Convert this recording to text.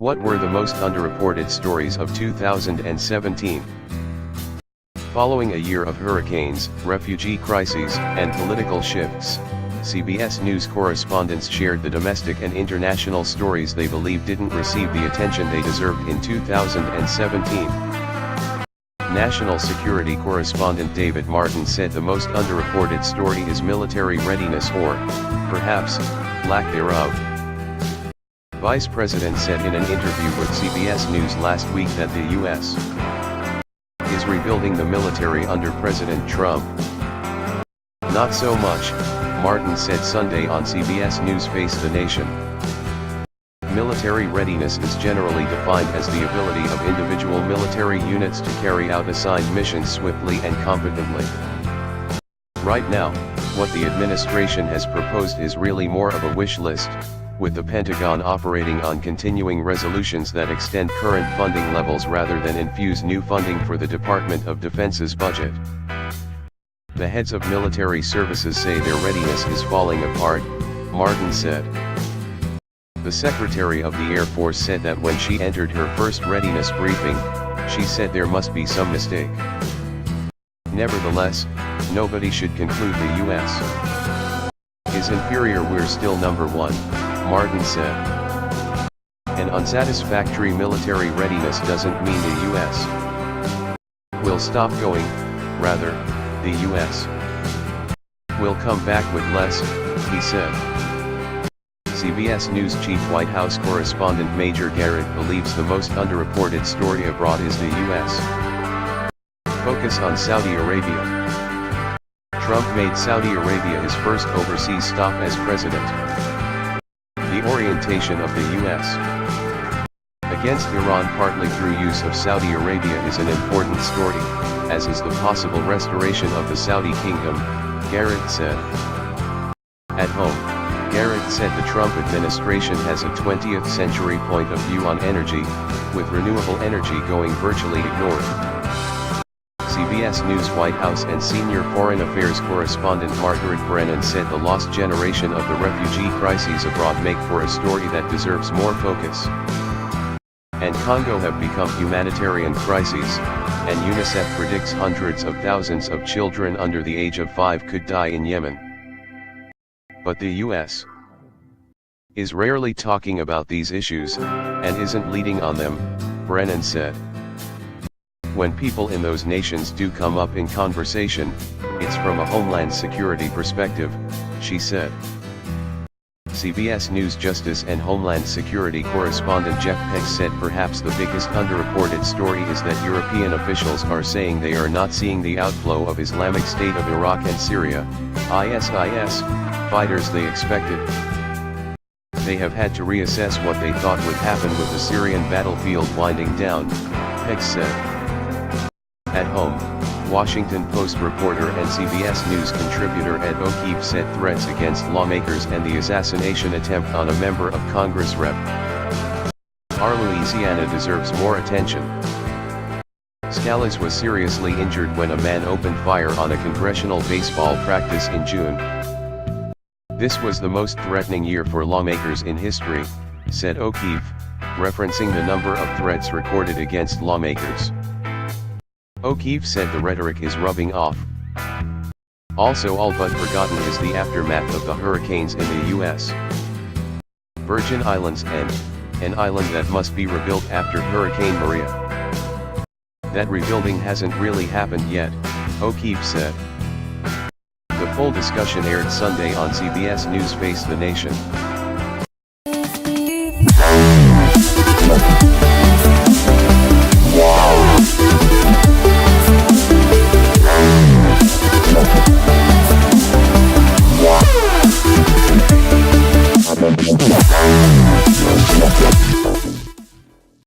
What were the most underreported stories of 2017? Following a year of hurricanes, refugee crises, and political shifts, CBS News correspondents shared the domestic and international stories they believe didn't receive the attention they deserved in 2017. National security correspondent David Martin said the most underreported story is military readiness or, perhaps, lack thereof. Vice President said in an interview with CBS News last week that the U.S. is rebuilding the military under President Trump. Not so much, Martin said Sunday on CBS News Face the Nation. Military readiness is generally defined as the ability of individual military units to carry out assigned missions swiftly and competently. Right now, what the administration has proposed is really more of a wish list, with the Pentagon operating on continuing resolutions that extend current funding levels rather than infuse new funding for the Department of Defense's budget. The heads of military services say their readiness is falling apart, Martin said. The Secretary of the Air Force said that when she entered her first readiness briefing, she said there must be some mistake. Nevertheless, nobody should conclude the U.S. is inferior. We're still number one, Martin said. An unsatisfactory military readiness doesn't mean the U.S. will stop going, rather, the U.S. will come back with less, he said. CBS News Chief White House correspondent Major Garrett believes the most underreported story abroad is the U.S. focus on Saudi Arabia. Trump made Saudi Arabia his first overseas stop as president. The orientation of the U.S. against Iran partly through use of Saudi Arabia is an important story, as is the possible restoration of the Saudi kingdom, Garrett said. At home, Garrett said the Trump administration has a 20th century point of view on energy, with renewable energy going virtually ignored. CBS News White House and senior foreign affairs correspondent Margaret Brennan said the lost generation of the refugee crises abroad make for a story that deserves more focus. And Congo have become humanitarian crises, and UNICEF predicts hundreds of thousands of children under the age of 5 could die in Yemen. But the U.S. is rarely talking about these issues, and isn't leading on them, Brennan said. When people in those nations do come up in conversation, it's from a homeland security perspective, she said. CBS News Justice and Homeland Security correspondent Jeff Pegues said perhaps the biggest underreported story is that European officials are saying they are not seeing the outflow of Islamic State of Iraq and Syria, ISIS, fighters they expected. They have had to reassess what they thought would happen with the Syrian battlefield winding down, Pegues said. At home, Washington Post reporter and CBS News contributor Ed O'Keefe said threats against lawmakers and the assassination attempt on a member of Congress Rep. Our Louisiana deserves more attention. Scalise was seriously injured when a man opened fire on a congressional baseball practice in June. This was the most threatening year for lawmakers in history, said O'Keefe, referencing the number of threats recorded against lawmakers. O'Keefe said the rhetoric is rubbing off. Also all but forgotten is the aftermath of the hurricanes in the U.S. Virgin Islands and an island that must be rebuilt after Hurricane Maria. That rebuilding hasn't really happened yet, O'Keefe said. The full discussion aired Sunday on CBS News Face the Nation.